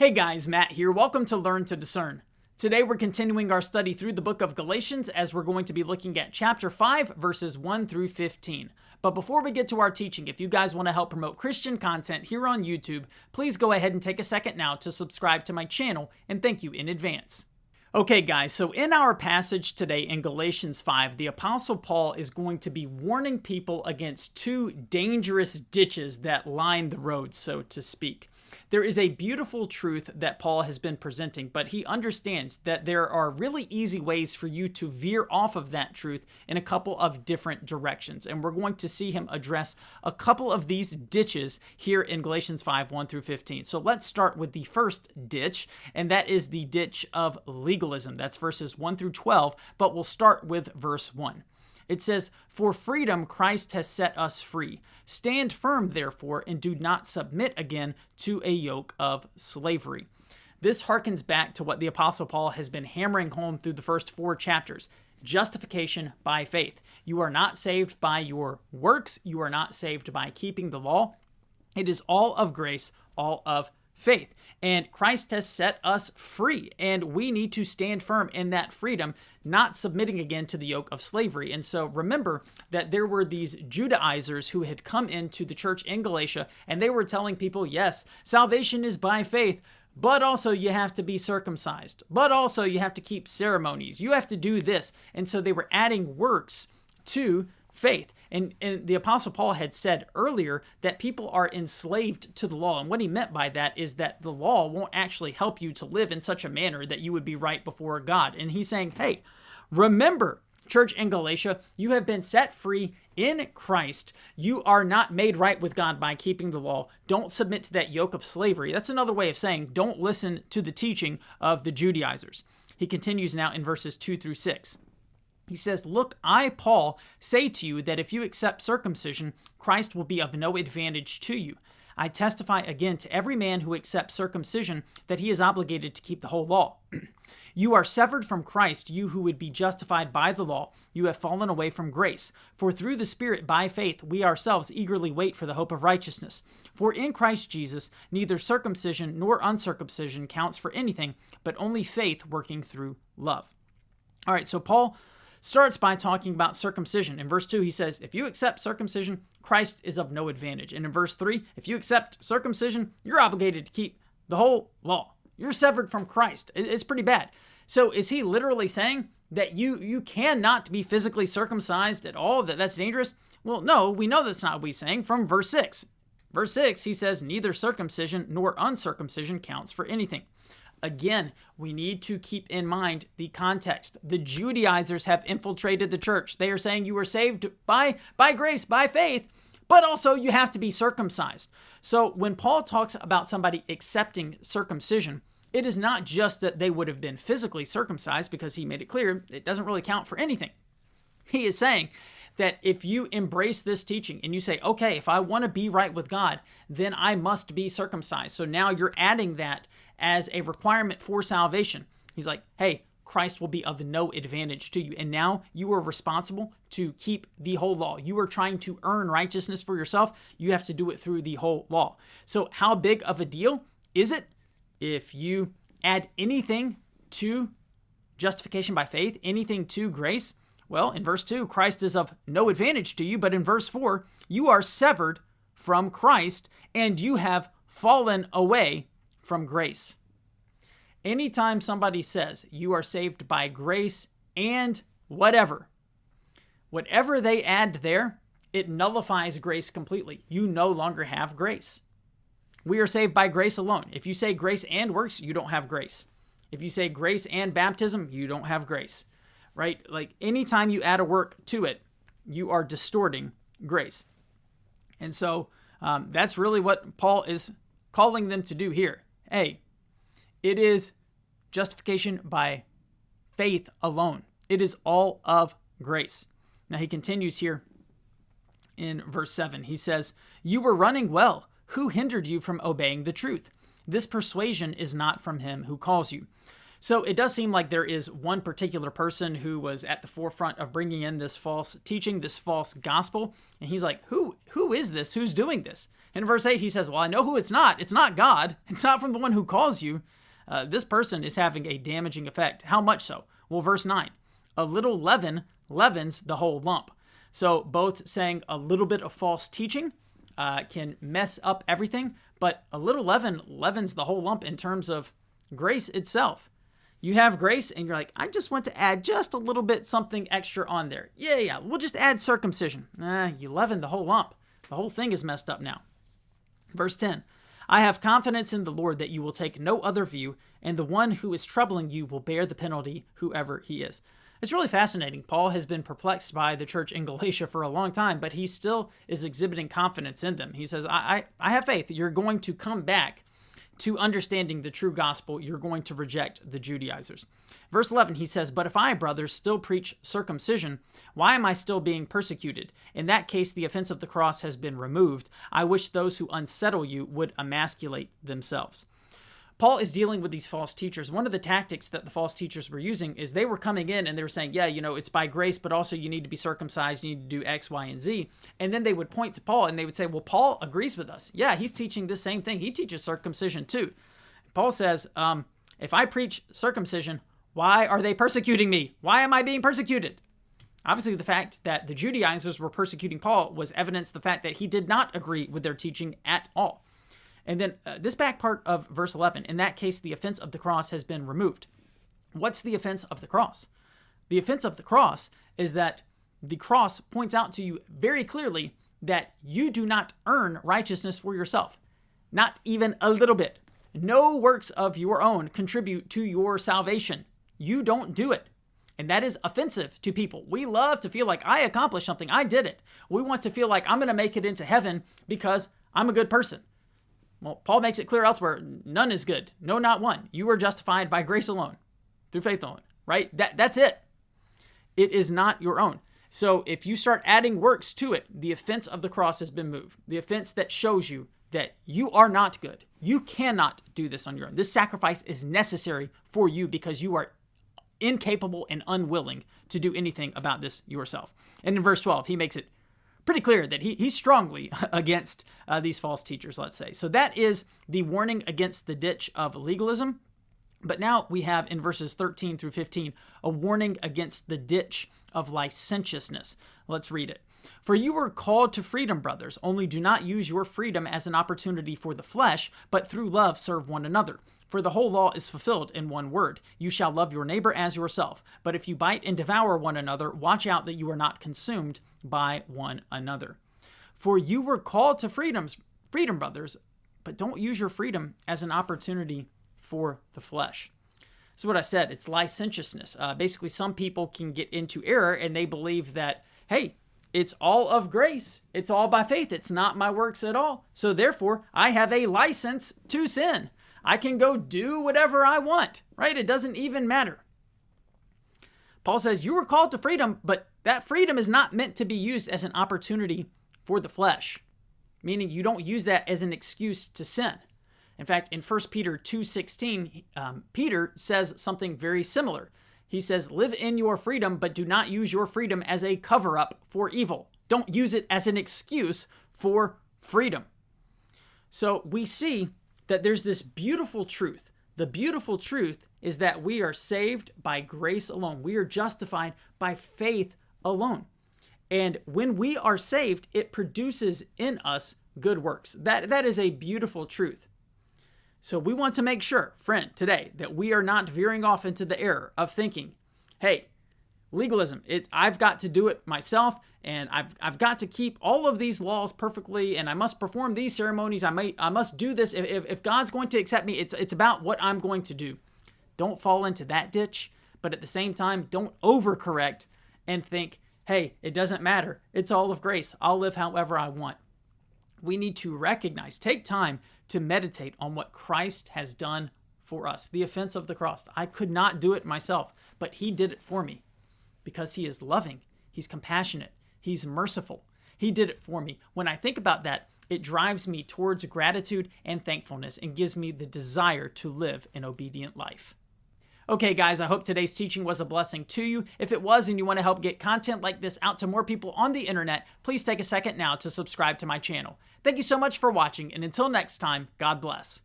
Hey guys, Matt here. Welcome to Learn to Discern. Today we're continuing our study through the book of Galatians as we're going to be looking at chapter 5, verses 1 through 15. But before we get to our teaching, if you guys want to help promote Christian content here on YouTube, please go ahead and take a second now to subscribe to my channel, and thank you in advance. Okay guys, so in our passage today in Galatians 5, the Apostle Paul is going to be warning people against two dangerous ditches that line the road, so to speak. There is a beautiful truth that Paul has been presenting, but he understands that there are really easy ways for you to veer off of that truth in a couple of different directions. And we're going to see him address a couple of these ditches here in Galatians 5, 1 through 15. So let's start with the first ditch, and that is the ditch of legalism. That's verses 1 through 12, but we'll start with verse 1. It says, "For freedom Christ has set us free. Stand firm, therefore, and do not submit again to a yoke of slavery." This harkens back to what the Apostle Paul has been hammering home through the first 4 chapters. Justification by faith. You are not saved by your works. You are not saved by keeping the law. It is all of grace, all of faith. And Christ has set us free, and we need to stand firm in that freedom, not submitting again to the yoke of slavery. And so remember that there were these Judaizers who had come into the church in Galatia, and they were telling people, yes, salvation is by faith, but also you have to be circumcised, but also you have to keep ceremonies, you have to do this. And so they were adding works to faith. And the Apostle Paul had said earlier that people are enslaved to the law. And what he meant by that is that the law won't actually help you to live in such a manner that you would be right before God. And he's saying, hey, remember, church in Galatia, you have been set free in Christ. You are not made right with God by keeping the law. Don't submit to that yoke of slavery. That's another way of saying don't listen to the teaching of the Judaizers. He continues now in verses 2 through 6. He says, "Look, I, Paul, say to you that if you accept circumcision, Christ will be of no advantage to you. I testify again to every man who accepts circumcision that he is obligated to keep the whole law. You are severed from Christ, you who would be justified by the law. You have fallen away from grace. For through the Spirit, by faith, we ourselves eagerly wait for the hope of righteousness. For in Christ Jesus, neither circumcision nor uncircumcision counts for anything, but only faith working through love." All right, so Paul starts by talking about circumcision. In verse 2, he says, if you accept circumcision, Christ is of no advantage. And in verse 3, if you accept circumcision, you're obligated to keep the whole law. You're severed from Christ. It's pretty bad. So is he literally saying that you cannot be physically circumcised at all, that's dangerous? Well, no, we know that's not what he's saying from verse 6. Verse 6, he says, neither circumcision nor uncircumcision counts for anything. Again, we need to keep in mind the context. The Judaizers have infiltrated the church. They are saying you are saved by grace, by faith, but also you have to be circumcised. So when Paul talks about somebody accepting circumcision, it is not just that they would have been physically circumcised, because he made it clear it doesn't really count for anything. He is saying that if you embrace this teaching and you say, okay, if I want to be right with God, then I must be circumcised. So now you're adding that as a requirement for salvation. He's like, hey, Christ will be of no advantage to you. And now you are responsible to keep the whole law. You are trying to earn righteousness for yourself. You have to do it through the whole law. So how big of a deal is it if you add anything to justification by faith, anything to grace? Well, in verse 2, Christ is of no advantage to you. But in verse 4, you are severed from Christ and you have fallen away from grace. Anytime somebody says you are saved by grace and whatever they add there, it nullifies grace completely. You no longer have grace. We are saved by grace alone. If you say grace and works, you don't have grace. If you say grace and baptism, you don't have grace, right? Like anytime you add a work to it, you are distorting grace. And so that's really what Paul is calling them to do here. Hey, it is justification by faith alone. It is all of grace. Now he continues here in verse 7. He says, "You were running well. Who hindered you from obeying the truth? This persuasion is not from him who calls you." So it does seem like there is one particular person who was at the forefront of bringing in this false teaching, this false gospel. And he's like, who is this? Who's doing this? In verse 8, he says, well, I know who it's not. It's not God. It's not from the one who calls you. This person is having a damaging effect. How much so? Well, verse 9, a little leaven leavens the whole lump. So both saying a little bit of false teaching can mess up everything, but a little leaven leavens the whole lump in terms of grace itself. You have grace and you're like, I just want to add just a little bit something extra on there. Yeah, we'll just add circumcision. You leaven the whole lump. The whole thing is messed up now. Verse 10, I have confidence in the Lord that you will take no other view, and the one who is troubling you will bear the penalty, whoever he is. It's really fascinating. Paul has been perplexed by the church in Galatia for a long time, but he still is exhibiting confidence in them. He says, I have faith. You're going to come back to understanding the true gospel. You're going to reject the Judaizers. Verse 11, he says, but if I, brothers, still preach circumcision, why am I still being persecuted? In that case, the offense of the cross has been removed. I wish those who unsettle you would emasculate themselves. Paul is dealing with these false teachers. One of the tactics that the false teachers were using is they were coming in and they were saying, yeah, it's by grace, but also you need to be circumcised, you need to do X, Y, and Z. And then they would point to Paul and they would say, well, Paul agrees with us. Yeah, he's teaching the same thing. He teaches circumcision too. Paul says, if I preach circumcision, why are they persecuting me? Why am I being persecuted? Obviously, the fact that the Judaizers were persecuting Paul was evidence of the fact that he did not agree with their teaching at all. And then this back part of verse 11, in that case, the offense of the cross has been removed. What's the offense of the cross? The offense of the cross is that the cross points out to you very clearly that you do not earn righteousness for yourself. Not even a little bit. No works of your own contribute to your salvation. You don't do it. And that is offensive to people. We love to feel like I accomplished something. I did it. We want to feel like I'm going to make it into heaven because I'm a good person. Well, Paul makes it clear elsewhere, none is good. No, not one. You are justified by grace alone, through faith alone, right? That's it. It is not your own. So if you start adding works to it, the offense of the cross has been moved. The offense that shows you that you are not good. You cannot do this on your own. This sacrifice is necessary for you because you are incapable and unwilling to do anything about this yourself. And in verse 12, he makes it pretty clear that he's strongly against these false teachers, let's say. So that is the warning against the ditch of legalism. But now we have in verses 13 through 15 a warning against the ditch of licentiousness. Let's read it. For you were called to freedom, brothers, only do not use your freedom as an opportunity for the flesh, but through love serve one another. For the whole law is fulfilled in one word. You shall love your neighbor as yourself. But if you bite and devour one another, watch out that you are not consumed by one another. For you were called to freedom, brothers, but don't use your freedom as an opportunity for the flesh. So what I said, it's licentiousness. Basically, some people can get into error and they believe that, hey, it's all of grace. It's all by faith. It's not my works at all. So therefore, I have a license to sin. I can go do whatever I want, right? It doesn't even matter. Paul says you were called to freedom, but that freedom is not meant to be used as an opportunity for the flesh, meaning you don't use that as an excuse to sin. In fact, in 1 Peter 2:16, Peter says something very similar. He says, live in your freedom, but do not use your freedom as a cover-up for evil. Don't use it as an excuse for freedom. So we see that there's this beautiful truth. The beautiful truth is that we are saved by grace alone. We are justified by faith alone. And when we are saved, it produces in us good works. That is a beautiful truth. So we want to make sure, friend, today, that we are not veering off into the error of thinking, hey, legalism, I've got to do it myself, and I've got to keep all of these laws perfectly, and I must perform these ceremonies. I must do this. If God's going to accept me, it's about what I'm going to do. Don't fall into that ditch, but at the same time, don't overcorrect and think, hey, it doesn't matter. It's all of grace. I'll live however I want. We need to recognize, take time to meditate on what Christ has done for us. The offense of the cross. I could not do it myself, but he did it for me because he is loving. He's compassionate. He's merciful. He did it for me. When I think about that, it drives me towards gratitude and thankfulness and gives me the desire to live an obedient life. Okay, guys, I hope today's teaching was a blessing to you. If it was and you want to help get content like this out to more people on the internet, please take a second now to subscribe to my channel. Thank you so much for watching, and until next time, God bless.